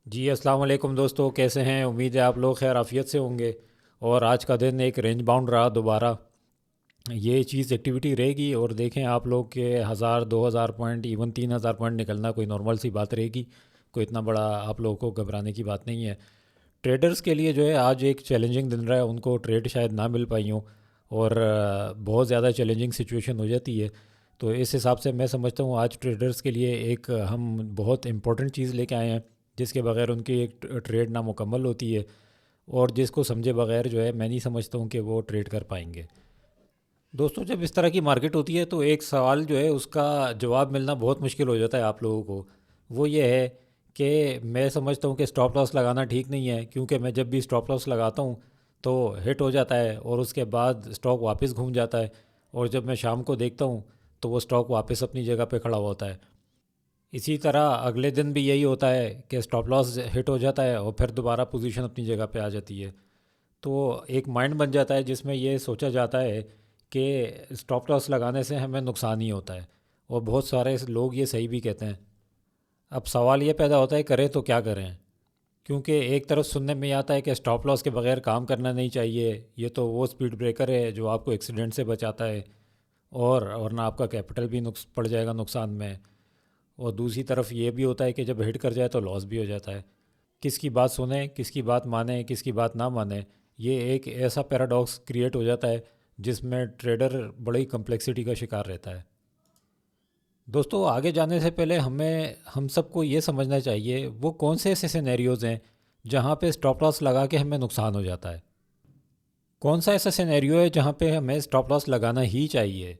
जी अस्सलाम वालेकुम दोस्तों, कैसे हैं? उम्मीद है आप लोग खैर आफियत से होंगे। और आज का दिन एक रेंज बाउंड रहा दोबारा। ये चीज़ एक्टिविटी रहेगी और देखें आप लोग के 1000 2000 पॉइंट इवन 3000 पॉइंट निकलना कोई नॉर्मल सी बात रहेगी। कोई इतना बड़ा आप लोगों को घबराने की बात नहीं है। ट्रेडर्स के लिए जो है आज एक चैलेंजिंग दिन रहा है, उनको ट्रेड शायद ना मिल पाई हो और बहुत ज़्यादा चैलेंजिंग सिचुएशन हो जाती है। तो इस हिसाब से मैं समझता हूँ आज ट्रेडर्स के लिए एक हम बहुत इम्पोर्टेंट चीज़ लेके आए हैं, जिसके बगैर उनकी एक ट्रेड ना मुकम्मल होती है। और जिसको समझे बगैर जो है मैं नहीं समझता हूँ कि वो ट्रेड कर पाएंगे। दोस्तों, जब इस तरह की मार्केट होती है तो एक सवाल जो है उसका जवाब मिलना बहुत मुश्किल हो जाता है आप लोगों को। वो ये है कि मैं समझता हूँ कि स्टॉप लॉस लगाना ठीक नहीं है, क्योंकि मैं जब भी स्टॉप लॉस लगाता हूँ तो हिट हो जाता है और उसके बाद स्टॉक वापस घूम जाता है। और जब मैं शाम को देखता हूँ तो वो स्टॉक वापस अपनी जगह पे खड़ा होता है। इसी तरह अगले दिन भी यही होता है कि स्टॉप लॉस हिट हो जाता है और फिर दोबारा पोजीशन अपनी जगह पे आ जाती है। तो एक माइंड बन जाता है जिसमें ये सोचा जाता है कि स्टॉप लॉस लगाने से हमें नुकसान ही होता है। और बहुत सारे लोग ये सही भी कहते हैं। अब सवाल ये पैदा होता है करें तो क्या करें, क्योंकि एक तरफ सुनने में आता है कि स्टॉप लॉस के बगैर काम करना नहीं चाहिए, ये तो वो स्पीड ब्रेकर है जो आपको एक्सीडेंट से बचाता है और वरना आपका कैपिटल भी नुक्स पड़ जाएगा नुकसान में। और दूसरी तरफ ये भी होता है कि जब हिट कर जाए तो लॉस भी हो जाता है। किसकी बात सुने, किसकी बात माने, किसकी बात ना माने, ये एक ऐसा पैराडॉक्स क्रिएट हो जाता है जिसमें ट्रेडर बड़ी कम्प्लेक्सिटी का शिकार रहता है। दोस्तों, आगे जाने से पहले हम सबको ये समझना चाहिए वो कौन से ऐसे सिनेरियोज़ हैं जहाँ पे स्टॉप लॉस लगा के हमें नुकसान हो जाता है। कौन सा ऐसा सिनेरियो है जहाँ पे हमें स्टॉप लॉस लगाना ही चाहिए,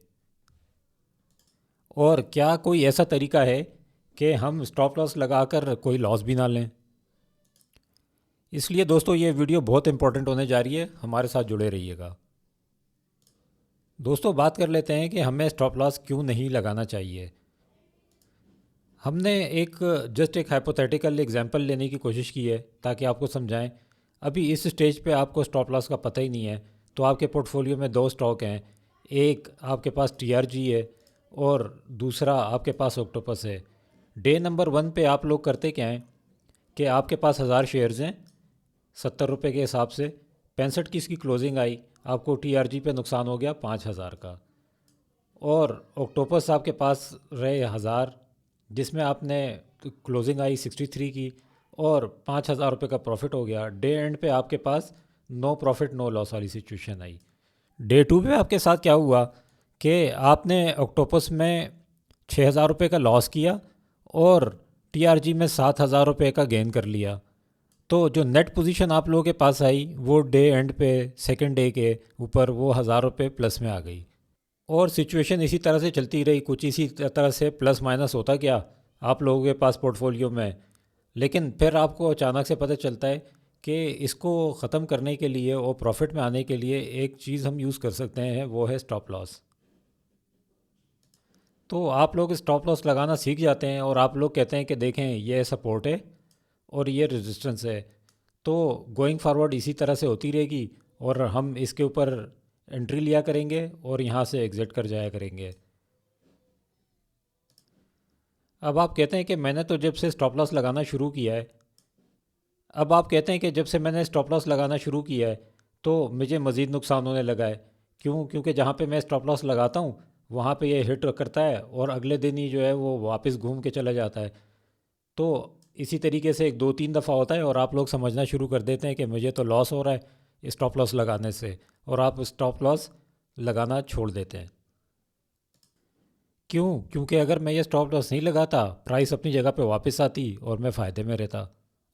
और क्या कोई ऐसा तरीका है कि हम स्टॉप लॉस लगाकर कोई लॉस भी ना लें। इसलिए दोस्तों, ये वीडियो बहुत इंपॉर्टेंट होने जा रही है, हमारे साथ जुड़े रहिएगा। दोस्तों, बात कर लेते हैं कि हमें स्टॉप लॉस क्यों नहीं लगाना चाहिए। हमने जस्ट एक हाइपोथेटिकल एग्जांपल लेने की कोशिश की है ताकि आपको समझाएं। अभी इस स्टेज पे आपको स्टॉप लॉस का पता ही नहीं है, तो आपके पोर्टफोलियो में दो स्टॉक हैं। एक आपके पास टीआरजी है और दूसरा आपके पास ऑक्टोपस है। डे नंबर 1 पे आप लोग करते क्या हैं कि आपके पास 1000 शेयर्स हैं 70 रुपये के हिसाब से। 65 की इसकी क्लोजिंग आई, आपको टीआरजी पे नुकसान हो गया 5000 का। और ऑक्टोपस आपके पास रहे 1000, जिसमें आपने क्लोजिंग आई 63 की और 5000 रुपये का प्रॉफिट हो गया। डे एंड पे आपके पास नो प्रॉफिट नो लॉस वाली सिचुएशन आई। डे 2 पे आपके साथ क्या हुआ कि आपने ऑक्टोपस में 6000 रुपये का लॉस किया और टीआरजी में 7000 रुपये का गेन कर लिया। तो जो नेट पोजीशन आप लोगों के पास आई वो डे एंड पे सेकंड डे के ऊपर वो 1000 रुपये प्लस में आ गई। और सिचुएशन इसी तरह से चलती रही, कुछ इसी तरह से प्लस माइनस होता गया आप लोगों के पास पोर्टफोलियो में। लेकिन फिर आपको अचानक से पता चलता है कि इसको ख़त्म करने के लिए और प्रॉफिट में आने के लिए एक चीज़ हम यूज़ कर सकते हैं, वो है स्टॉप लॉस। तो आप लोग स्टॉप लॉस लगाना सीख जाते हैं और आप लोग कहते हैं कि देखें ये सपोर्ट है और ये रेजिस्टेंस है, तो गोइंग फॉरवर्ड इसी तरह से होती रहेगी और हम इसके ऊपर एंट्री लिया करेंगे और यहाँ से एग्ज़िट कर जाया करेंगे। अब आप कहते हैं कि मैंने तो जब से स्टॉप लॉस लगाना शुरू किया है अब आप कहते हैं कि जब से मैंने स्टॉप लॉस लगाना शुरू किया है तो मुझे मज़ीद नुकसान होने लगा है। क्यों? क्योंकि जहाँ पे मैं स्टॉप लॉस लगाता हूँ वहाँ पे ये हिट करता है और अगले दिन ही जो है वो वापस घूम के चला जाता है। तो इसी तरीके से एक दो तीन दफ़ा होता है और आप लोग समझना शुरू कर देते हैं कि मुझे तो लॉस हो रहा है स्टॉप लॉस लगाने से, और आप स्टॉप लॉस लगाना छोड़ देते हैं। क्यों? क्योंकि अगर मैं ये स्टॉप लॉस नहीं लगाता प्राइस अपनी जगह पे वापस आती और मैं फ़ायदे में रहता।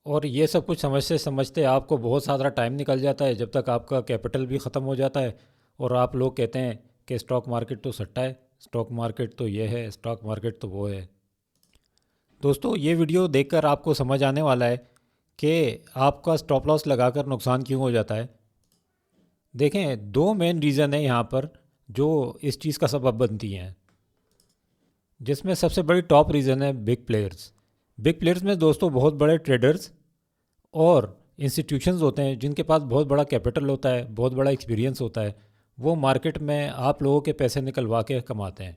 और ये सब कुछ समझते समझते आपको बहुत सारा टाइम निकल जाता है, जब तक आपका कैपिटल भी ख़त्म हो जाता है और आप लोग कहते हैं कि स्टॉक मार्केट तो सट्टा है, स्टॉक मार्केट तो ये है, स्टॉक मार्केट तो वो है। दोस्तों, ये वीडियो देखकर आपको समझ आने वाला है कि आपका स्टॉप लॉस लगाकर नुकसान क्यों हो जाता है। देखें, दो मेन रीज़न है यहाँ पर जो इस चीज़ का सबब बनती हैं, जिसमें सबसे बड़ी टॉप रीज़न है बिग प्लेयर्स। बिग प्लेयर्स में दोस्तों बहुत बड़े ट्रेडर्स और इंस्टीट्यूशंस होते हैं जिनके पास बहुत बड़ा कैपिटल होता है, बहुत बड़ा एक्सपीरियंस होता है। वो मार्केट में आप लोगों के पैसे निकलवा के कमाते हैं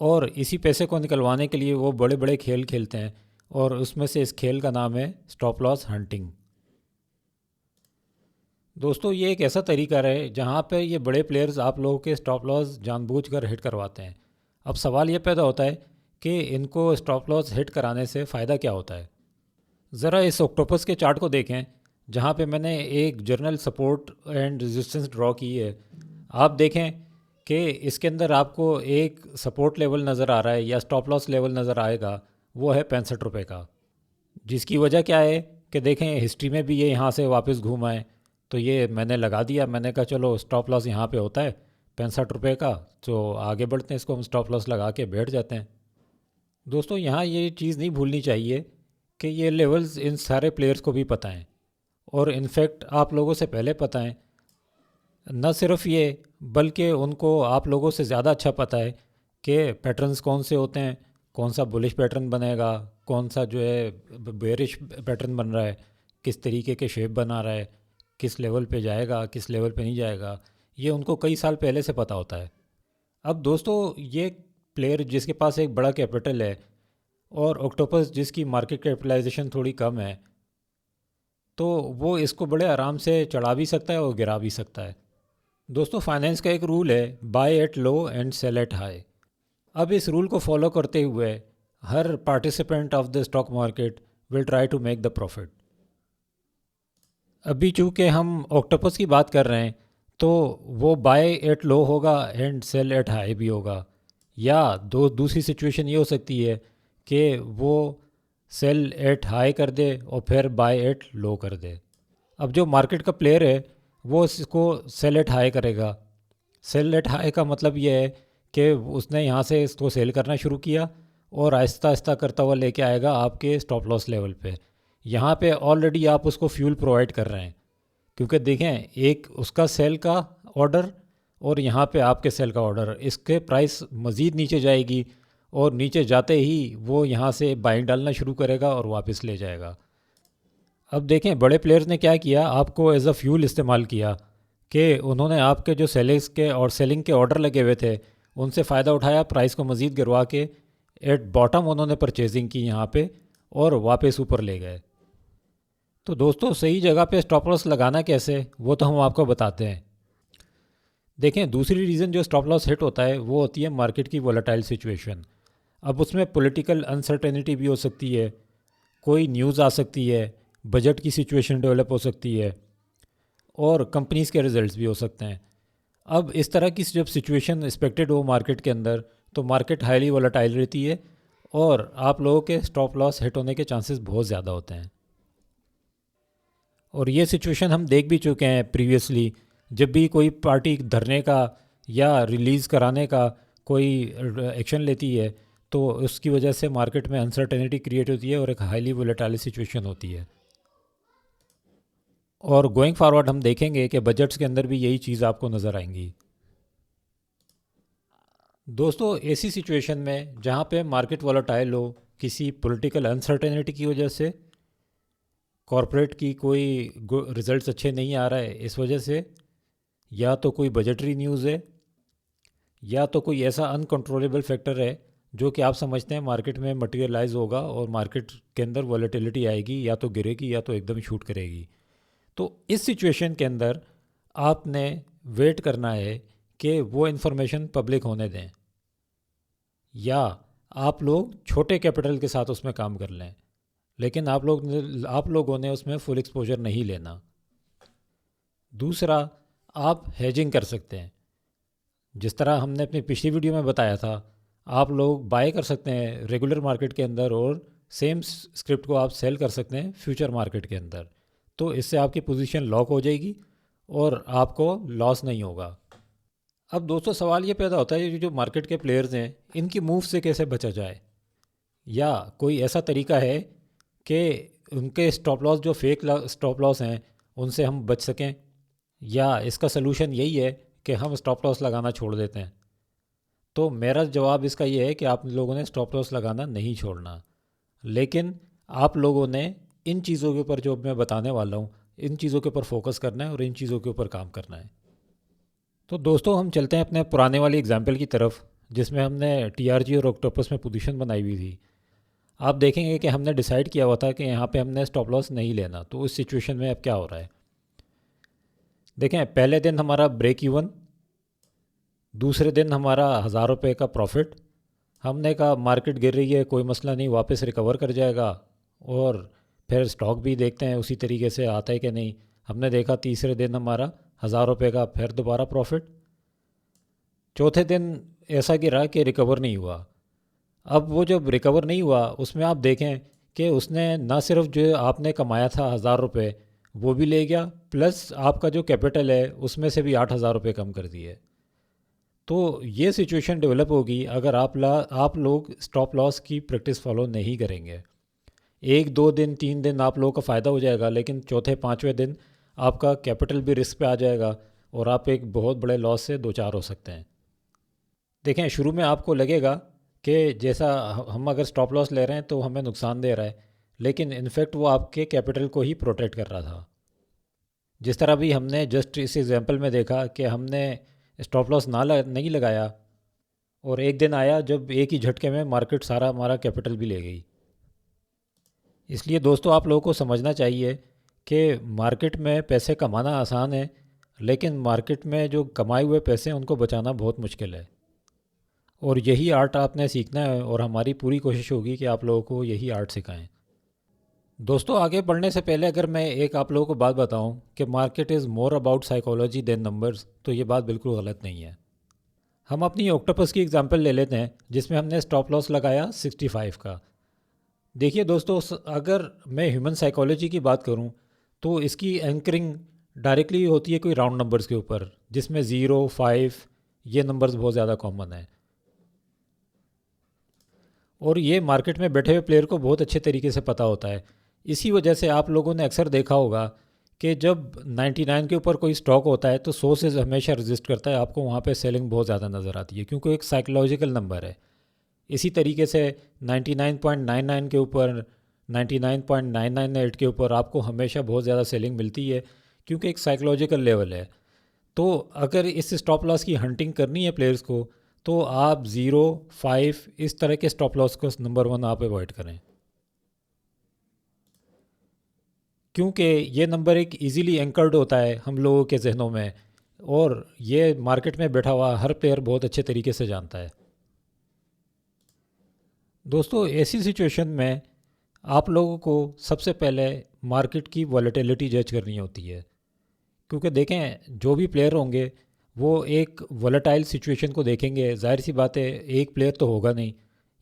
और इसी पैसे को निकलवाने के लिए वो बड़े बड़े खेल खेलते हैं और उसमें से इस खेल का नाम है स्टॉप लॉस हंटिंग। दोस्तों ये एक ऐसा तरीका है जहाँ पे ये बड़े प्लेयर्स आप लोगों के स्टॉप लॉस जानबूझकर हिट करवाते हैं। अब सवाल ये पैदा होता है कि इनको स्टॉप लॉस हिट कराने से फ़ायदा क्या होता है। ज़रा इस ऑक्टोपस के चार्ट को देखें जहाँ पे मैंने एक journal support and resistance draw की है। आप देखें कि इसके अंदर आपको एक सपोर्ट लेवल नज़र आ रहा है या स्टॉप लॉस लेवल नज़र आएगा, वो है 65 रुपये का। जिसकी वजह क्या है कि देखें हिस्ट्री में भी ये यहाँ से वापस घूम आए, तो ये मैंने लगा दिया। मैंने कहा चलो स्टॉप लॉस यहाँ पे होता है 65 रुपये का, तो आगे बढ़ते हैं, इसको हम स्टॉप लॉस लगा के बैठ जाते हैं। दोस्तों यहाँ ये चीज़ नहीं भूलनी चाहिए कि ये लेवल्स इन सारे प्लेयर्स को भी पता हैं, और इनफैक्ट आप लोगों से पहले पता है। न सिर्फ ये, बल्कि उनको आप लोगों से ज़्यादा अच्छा पता है कि पैटर्न्स कौन से होते हैं, कौन सा बुलिश पैटर्न बनेगा, कौन सा जो है बेरिश पैटर्न बन रहा है, किस तरीके के शेप बना रहा है, किस लेवल पे जाएगा, किस लेवल पे नहीं जाएगा। ये उनको कई साल पहले से पता होता है। अब दोस्तों ये प्लेयर जिसके पास एक बड़ा कैपिटल है और ऑक्टोपस जिसकी मार्केट कैपिटलाइजेशन थोड़ी कम है, तो वो इसको बड़े आराम से चढ़ा भी सकता है और गिरा भी सकता है। दोस्तों फाइनेंस का एक रूल है, buy at low and sell at high. अब इस रूल को फॉलो करते हुए हर participant of the stock market will try to make the profit. अभी चूँकि हम ऑक्टोपस की बात कर रहे हैं, तो वो बाय एट लो होगा एंड सेल एट हाई भी होगा। या दूसरी सिचुएशन ये हो सकती है कि वो सेल एट हाई कर दे और फिर बाय एट लो कर दे। अब जो मार्केट का प्लेयर है वो इसको सेल एट हाई करेगा। सेल एट हाई का मतलब ये है कि उसने यहाँ से इसको सेल करना शुरू किया और आहिस्ता आहिस्ता करता हुआ लेके आएगा आपके स्टॉप लॉस लेवल पे। यहाँ पे ऑलरेडी आप उसको फ्यूल प्रोवाइड कर रहे हैं, क्योंकि देखें एक उसका सेल का ऑर्डर और यहाँ पे आपके सेल का ऑर्डर, इसके प्राइस मज़ीद नीचे जाएगी और नीचे जाते ही वो यहाँ से बाइंग डालना शुरू करेगा और वापस ले जाएगा। अब देखें बड़े प्लेयर्स ने क्या किया, आपको एज अ फ्यूल इस्तेमाल किया कि उन्होंने आपके जो सेलिंग्स के और सेलिंग के ऑर्डर लगे हुए थे उनसे फ़ायदा उठाया, प्राइस को मज़ीद गिरवा के एट बॉटम उन्होंने परचेजिंग की यहाँ पे और वापस ऊपर ले गए। तो दोस्तों सही जगह पे स्टॉप लॉस लगाना कैसे, वो तो हम आपको बताते हैं। देखें दूसरी रीज़न जो स्टॉप लॉस हिट होता है वो होती है मार्केट की वोलेटाइल सिचुएशन। अब उसमें पॉलिटिकल अनसर्टेनिटी भी हो सकती है, कोई न्यूज़ आ सकती है, बजट की सिचुएशन डेवलप हो सकती है और कंपनीज़ के रिजल्ट्स भी हो सकते हैं। अब इस तरह की जब सिचुएशन एक्सपेक्टेड हो मार्केट के अंदर, तो मार्केट हाईली वोलेटाइल रहती है और आप लोगों के स्टॉप लॉस हिट होने के चांसेस बहुत ज़्यादा होते हैं। और ये सिचुएशन हम देख भी चुके हैं प्रीवियसली, जब भी कोई पार्टी धरने का या रिलीज़ कराने का कोई एक्शन लेती है तो उसकी वजह से मार्केट में अनसर्टेनिटी क्रिएट होती है और एक हाईली वोलेटाइल सिचुएशन होती है। और गोइंग फॉरवर्ड हम देखेंगे कि बजट्स के अंदर भी यही चीज़ आपको नज़र आएंगी। दोस्तों ऐसी सिचुएशन में जहाँ पे मार्केट वोलेटाइल हो किसी पॉलिटिकल अनसर्टेनिटी की वजह से, कॉरपोरेट की कोई रिजल्ट्स अच्छे नहीं आ रहा है इस वजह से, या तो कोई बजटरी न्यूज़ है, या तो कोई ऐसा अनकंट्रोलेबल फैक्टर है जो कि आप समझते हैं मार्केट में मटेरियलाइज होगा और मार्केट के अंदर वॉलेटिलिटी आएगी, या तो गिरेगी या तो एकदम शूट करेगी। तो इस सिचुएशन के अंदर आपने वेट करना है कि वो इन्फॉर्मेशन पब्लिक होने दें, या आप लोग छोटे कैपिटल के साथ उसमें काम कर लें, लेकिन आप लोगों ने उसमें फुल एक्सपोजर नहीं लेना। दूसरा, आप हेजिंग कर सकते हैं। जिस तरह हमने अपनी पिछली वीडियो में बताया था, आप लोग बाय कर सकते हैं रेगुलर मार्केट के अंदर और सेम स्क्रिप्ट को आप सेल कर सकते हैं फ्यूचर मार्केट के अंदर। तो इससे आपकी पोजीशन लॉक हो जाएगी और आपको लॉस नहीं होगा। अब दोस्तों सवाल ये पैदा होता है, ये जो मार्केट के प्लेयर्स हैं इनकी मूव से कैसे बचा जाए, या कोई ऐसा तरीका है कि उनके स्टॉप लॉस जो फेक स्टॉप लॉस हैं उनसे हम बच सकें, या इसका सलूशन यही है कि हम स्टॉप लॉस लगाना छोड़ देते हैं। तो मेरा जवाब इसका ये है कि आप लोगों ने स्टॉप लॉस लगाना नहीं छोड़ना, लेकिन आप लोगों ने इन चीज़ों के ऊपर जो मैं बताने वाला हूँ इन चीज़ों के ऊपर फोकस करना है और इन चीज़ों के ऊपर काम करना है। तो दोस्तों हम चलते हैं अपने पुराने वाली एग्जाम्पल की तरफ जिसमें हमने टीआरजी और ऑक्टोपस में पोजीशन बनाई हुई थी। आप देखेंगे कि हमने डिसाइड किया हुआ था कि यहाँ पे हमने स्टॉप लॉस नहीं लेना, तो उस सिचुएशन में अब क्या हो रहा है। देखें, पहले दिन हमारा ब्रेक इवन, दूसरे दिन हमारा 1,000 रुपये का प्रॉफिट। हमने कहा मार्केट गिर रही है, कोई मसला नहीं, वापस रिकवर कर जाएगा। और फिर स्टॉक भी देखते हैं उसी तरीके से आता है कि नहीं। हमने देखा तीसरे दिन हमारा 1,000 रुपये का फिर दोबारा प्रॉफिट। चौथे दिन ऐसा गिरा कि रिकवर नहीं हुआ। अब वो जब रिकवर नहीं हुआ उसमें आप देखें कि उसने ना सिर्फ जो आपने कमाया था 1,000 रुपये वो भी ले गया, प्लस आपका जो कैपिटल है उसमें से भी 8,000 रुपये कम कर दिए। तो ये सिचुएशन डेवलप होगी अगर आप लोग स्टॉप लॉस की प्रैक्टिस फॉलो नहीं करेंगे। 1 2 दिन 3 दिन आप लोगों का फ़ायदा हो जाएगा, लेकिन चौथे पाँचवें दिन आपका कैपिटल भी रिस्क पे आ जाएगा और आप एक बहुत बड़े लॉस से दो चार हो सकते हैं। देखें, शुरू में आपको लगेगा कि जैसा हम अगर स्टॉप लॉस ले रहे हैं तो हमें नुकसान दे रहा है, लेकिन इनफैक्ट वो आपके कैपिटल को ही प्रोटेक्ट कर रहा था। जिस तरह भी हमने जस्ट इस एग्जांपल में देखा कि हमने स्टॉप लॉस नहीं लगाया और एक दिन आया जब एक ही झटके में मार्केट सारा हमारा कैपिटल भी ले गई। इसलिए दोस्तों, आप लोगों को समझना चाहिए कि मार्केट में पैसे कमाना आसान है, लेकिन मार्केट में जो कमाए हुए पैसे हैं उनको बचाना बहुत मुश्किल है। और यही आर्ट आपने सीखना है और हमारी पूरी कोशिश होगी कि आप लोगों को यही आर्ट सिखाएं। दोस्तों, आगे बढ़ने से पहले अगर मैं एक आप लोगों को बात बताऊं कि market is more about psychology than numbers, तो ये बात बिल्कुल गलत नहीं है। हम अपनी ऑक्टोपस की एग्जांपल ले लेते हैं जिसमें हमने स्टॉप लॉस लगाया 65 का। देखिए दोस्तों, अगर मैं ह्यूमन साइकोलॉजी की बात करूं तो इसकी एंकरिंग डायरेक्टली होती है कोई राउंड नंबर्स के ऊपर, जिसमें 0 5 ये नंबर्स बहुत ज़्यादा कॉमन है। और ये मार्केट में बैठे हुए प्लेयर को बहुत अच्छे तरीके से पता होता है। इसी वजह से आप लोगों ने अक्सर देखा होगा कि जब 99 के ऊपर कोई स्टॉक होता है तो 100 से हमेशा रजिस्ट करता है, आपको वहाँ पे सेलिंग बहुत ज़्यादा नज़र आती है क्योंकि एक साइकोलॉजिकल नंबर है। इसी तरीके से 99.99 के ऊपर, 99.998 के ऊपर आपको हमेशा बहुत ज़्यादा सेलिंग मिलती है क्योंकि एक साइकोलॉजिकल लेवल है। तो अगर इस स्टॉप लॉस की हंटिंग करनी है प्लेयर्स को तो आप 0 5 इस तरह के स्टॉप लॉस को नंबर 1 आप अवॉइड करें, क्योंकि ये नंबर एक इजीली एंकर्ड होता है हम लोगों के जहनों में और ये मार्केट में बैठा हुआ हर प्लेयर बहुत अच्छे तरीके से जानता है। दोस्तों, ऐसी सिचुएशन में आप लोगों को सबसे पहले मार्केट की वॉलेटिलिटी जज करनी होती है, क्योंकि देखें जो भी प्लेयर होंगे वो एक वॉलेटाइल सिचुएशन को देखेंगे। जाहिर सी बात है, एक प्लेयर तो होगा नहीं,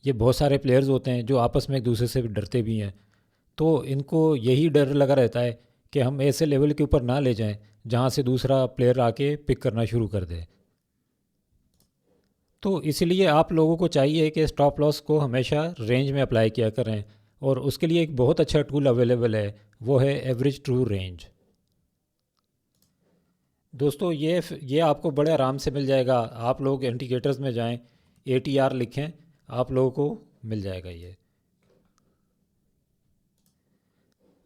ये बहुत सारे प्लेयर्स होते हैं जो आपस में एक दूसरे से डरते भी हैं। तो इनको यही डर लगा रहता है कि हम ऐसे लेवल के ऊपर ना ले जाएं जहां से दूसरा प्लेयर आके पिक करना शुरू कर दे। तो इसलिए आप लोगों को चाहिए कि स्टॉप लॉस को हमेशा रेंज में अप्लाई किया करें, और उसके लिए एक बहुत अच्छा टूल अवेलेबल है, वो है एवरेज ट्रू रेंज। दोस्तों, ये आपको बड़े आराम से मिल जाएगा। आप लोग इंडिकेटर्स में जाएं, ATR लिखें, आप लोगों को मिल जाएगा ये।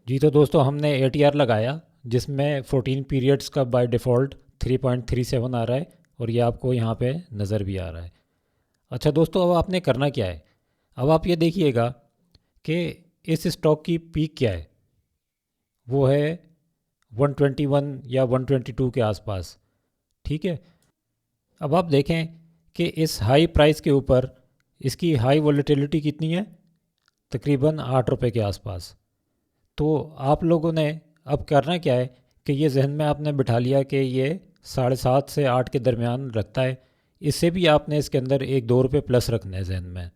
जी तो दोस्तों, हमने ATR लगाया जिसमें 14 पीरियड्स का बाय डिफ़ॉल्ट 3.37 आ रहा है और ये आपको यहाँ पे नज़र भी आ रहा है। अच्छा दोस्तों, अब आपने करना क्या है। अब आप ये देखिएगा कि इस स्टॉक की पीक क्या है, वो है 121 या 122 के आसपास। ठीक है, अब आप देखें कि इस हाई प्राइस के ऊपर इसकी हाई वॉलेटिलिटी कितनी है, तकरीबन 8 रुपये के आसपास। तो आप लोगों ने अब करना क्या है कि ये जहन में आपने बिठा लिया कि ये 7.5 से 8 के दरमियान रखता है। इससे भी आपने इसके अंदर 1 2 रुपये प्लस रखने हैं जहन में।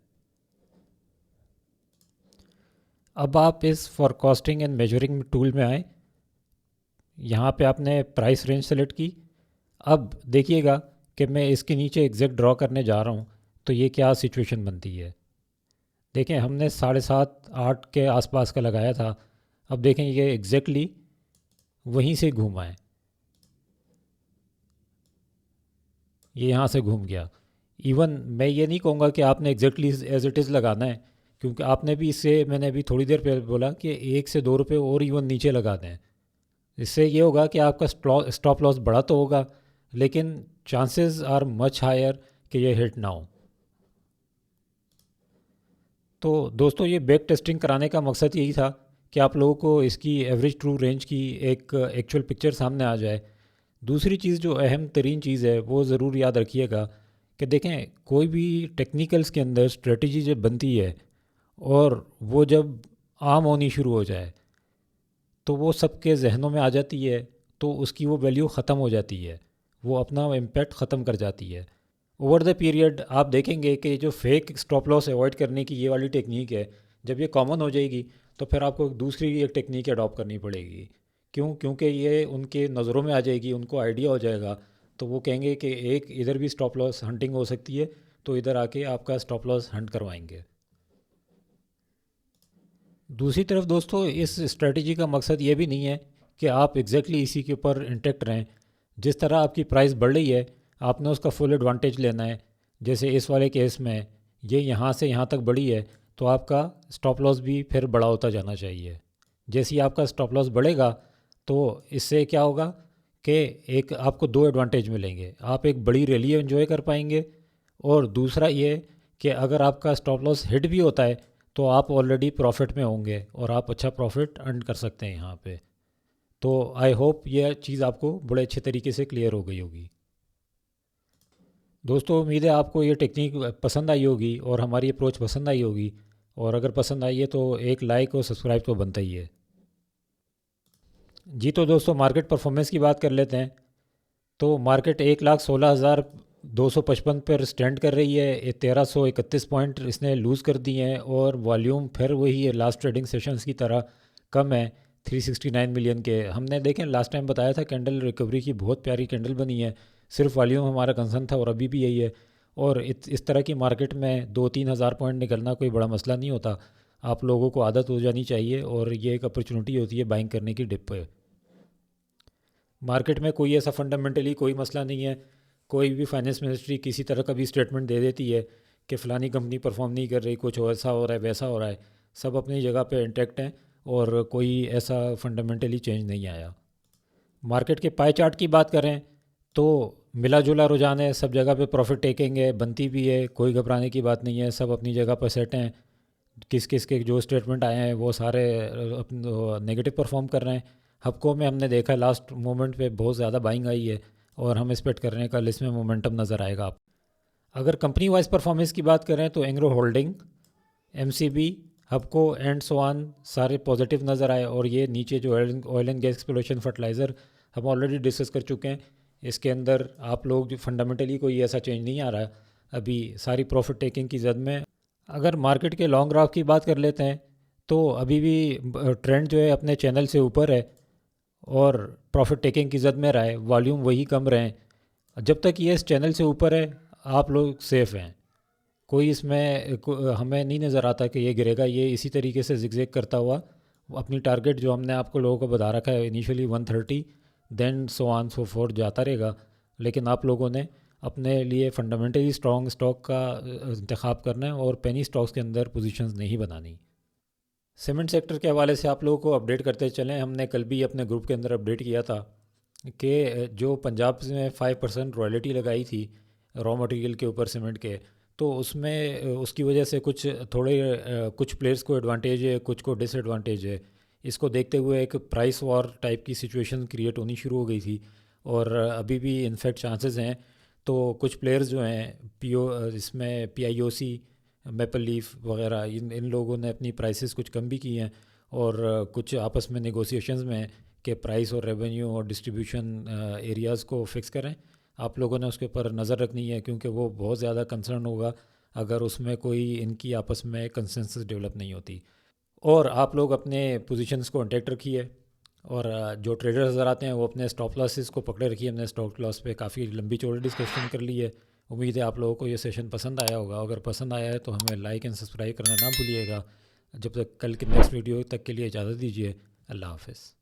अब आप इस फॉरकास्टिंग एंड मेजरिंग टूल में आए, यहाँ पे आपने प्राइस रेंज सेलेक्ट की। अब देखिएगा कि मैं इसके नीचे एग्जैक्ट ड्रॉ करने जा रहा हूँ तो ये क्या सिचुएशन बनती है। देखें, हमने 7.5 8 के आसपास का लगाया था। अब देखें ये एग्जैक्टली वहीं से घूमा है, ये यहाँ से घूम गया। इवन मैं ये नहीं कहूँगा कि आपने एग्जैक्टली एज इट इज़ लगाना है, क्योंकि आपने भी इससे, मैंने अभी थोड़ी देर पहले बोला कि 1 से 2 रुपये और इवन नीचे लगा दें। इससे ये होगा कि आपका स्टॉप लॉस बड़ा तो होगा, लेकिन चांसेस आर मच हायर कि ये हिट ना हो। तो दोस्तों ये बैक टेस्टिंग कराने का मकसद यही था कि आप लोगों को इसकी एवरेज ट्रू रेंज की एक एक्चुअल पिक्चर सामने आ जाए। दूसरी चीज़ जो अहम तरीन चीज़ है वो ज़रूर याद रखिएगा कि देखें, कोई भी टेक्निकल्स के अंदर स्ट्रेटजी जब बनती है और वो जब आम होनी शुरू हो जाए तो वो सबके जहनों में आ जाती है, तो उसकी वो वैल्यू ख़त्म हो जाती है, वो अपना इम्पैक्ट ख़त्म कर जाती है। ओवर द पीरियड आप देखेंगे कि जो फेक स्टॉप लॉस अवॉइड करने की ये वाली टेक्निक है, जब ये कॉमन हो जाएगी तो फिर आपको दूसरी एक टेक्निक अडॉप्ट करनी पड़ेगी। क्यों? क्योंकि ये उनके नज़रों में आ जाएगी, उनको आइडिया हो जाएगा, तो वो कहेंगे कि एक इधर भी स्टॉप लॉस हंटिंग हो सकती है, तो इधर आके आपका स्टॉप लॉस हंट करवाएंगे। दूसरी तरफ दोस्तों, इस स्ट्रेटजी का मकसद ये भी नहीं है कि आप इसी के ऊपर इंटेक्ट रहें। जिस तरह आपकी प्राइस बढ़ रही है, आपने उसका फुल एडवांटेज लेना है। जैसे इस वाले केस में ये यहाँ से यहाँ तक बढ़ी है, तो आपका स्टॉप लॉस भी फिर बड़ा होता जाना चाहिए। जैसे ही आपका स्टॉप लॉस बढ़ेगा तो इससे क्या होगा कि एक आपको दो एडवांटेज मिलेंगे। आप एक बड़ी रैली एंजॉय कर पाएंगे, और दूसरा ये कि अगर आपका स्टॉप लॉस हिट भी होता है तो आप ऑलरेडी प्रॉफिट में होंगे और आप अच्छा प्रॉफिट अर्न कर सकते हैं यहाँ पे। तो आई होप ये चीज़ आपको बड़े अच्छे तरीके से क्लियर हो गई होगी। दोस्तों उम्मीद है आपको ये टेक्निक पसंद आई होगी और हमारी अप्रोच पसंद आई होगी, और अगर पसंद आई है तो एक लाइक और सब्सक्राइब तो बनता ही है। जी तो दोस्तों मार्केट परफॉर्मेंस की बात कर लेते हैं। तो मार्केट 1,16,255 पर स्टैंड कर रही है। 1,331 पॉइंट इसने लूज़ कर दिए हैं, और वॉल्यूम फिर वही है लास्ट ट्रेडिंग सेशंस की तरह कम है, 369 मिलियन के। हमने देखें लास्ट टाइम बताया था कैंडल रिकवरी की बहुत प्यारी कैंडल बनी है, सिर्फ वॉल्यूम हमारा कंसर्न था और अभी भी यही है। और इस तरह की मार्केट में 2-3 हज़ार पॉइंट निकलना कोई बड़ा मसला नहीं होता। आप लोगों को आदत हो जानी चाहिए, और ये एक अपॉर्चुनिटी होती है बाइंग करने की डिप पे। मार्केट में कोई ऐसा फंडामेंटली कोई मसला नहीं है। कोई भी फाइनेंस मिनिस्ट्री किसी तरह का भी स्टेटमेंट दे देती है कि फ़लानी कंपनी परफॉर्म नहीं कर रही, कुछ ऐसा हो रहा है वैसा हो रहा है, सब अपनी जगह पे इंटैक्ट हैं और कोई ऐसा फंडामेंटली चेंज नहीं आया। मार्केट के पाई चार्ट की बात करें तो मिला जुला रुझान है, सब जगह पे प्रॉफिट टेकिंग है, बनती भी है, कोई घबराने की बात नहीं है, सब अपनी जगह पर सेट हैं। किस किस के जो स्टेटमेंट आए हैं वो सारे नेगेटिव परफॉर्म कर रहे हैं। हफ्कों में हमने देखा लास्ट मोमेंट पे बहुत ज़्यादा बाइंग आई है, और हम एक्सपेक्ट कर रहे हैं कल इसमें मोमेंटम नज़र आएगा। आप अगर कंपनी वाइज परफॉर्मेंस की बात करें तो Engro holding, MCB, Hubco and Soan सारे पॉजिटिव नज़र आए। और ये नीचे जो oil and gas exploration fertiliser हम ऑलरेडी डिस्कस कर चुके हैं, इसके अंदर आप लोग जो फंडामेंटली कोई ऐसा चेंज नहीं आ रहा है, अभी सारी प्रॉफिट टेकिंग की जद में। अगर मार्केट के लॉन्ग ग्राफ की बात कर लेते हैं तो अभी भी ट्रेंड जो है अपने चैनल से ऊपर है, और प्रॉफिट टेकिंग की जद में रहा है, वॉल्यूम वही कम रहे। जब तक ये इस चैनल से ऊपर है आप लोग सेफ़ हैं। कोई इसमें हमें नहीं नज़र आता कि ये गिरेगा। ये इसी तरीके से जिगजैग करता हुआ अपनी टारगेट जो हमने आपको लोगों को बता रखा है initially 130, then so on so forth जाता रहेगा। लेकिन आप लोगों ने अपने लिए फंडामेंटली स्ट्रॉन्ग स्टॉक का इंतखाब करना है, और पेनी स्टॉक्स के अंदर पोजीशंस नहीं बनानी। सीमेंट सेक्टर के हवाले से आप लोगों को अपडेट करते चलें। हमने कल भी अपने ग्रुप के अंदर अपडेट किया था कि जो पंजाब में 5% रॉयल्टी लगाई थी रॉ मटेरियल के ऊपर सीमेंट के, तो उसमें उसकी वजह से कुछ प्लेयर्स को एडवांटेज है, कुछ को डिसएडवांटेज है। इसको देखते हुए एक प्राइस वॉर टाइप की सिचुएशन क्रिएट होनी शुरू हो गई थी, और अभी भी इनफैक्ट चांसेस हैं। तो कुछ प्लेयर्स जो हैं इसमें पीआईओसी, मेपल लीफ वगैरह, इन लोगों ने अपनी प्राइसेस कुछ कम भी की हैं, और कुछ आपस में नेगोशिएशंस में कि प्राइस और रेवेन्यू और डिस्ट्रीब्यूशन एरियाज़ को फिक्स करें। आप लोगों ने उसके ऊपर नज़र रखनी है, क्योंकि वो बहुत ज़्यादा कंसर्न होगा अगर उसमें कोई इनकी आपस में कंसेंसस डेवलप नहीं होती। और आप लोग अपने पोजीशंस को इंटैक्ट रखिए, और जो ट्रेडर्स नज़र आते हैं वो अपने स्टॉप लॉसेस को पकड़े रखिए। हमने स्टॉप लॉस पे काफ़ी लंबी चौड़ी डिस्कशन कर ली है। उम्मीद है आप लोगों को ये सेशन पसंद आया होगा। अगर पसंद आया है तो हमें लाइक एंड सब्सक्राइब करना ना भूलिएगा। जब तक कल के नेक्स्ट वीडियो तक के लिए इजाज़त दीजिए। अल्लाह हाफ़िज़।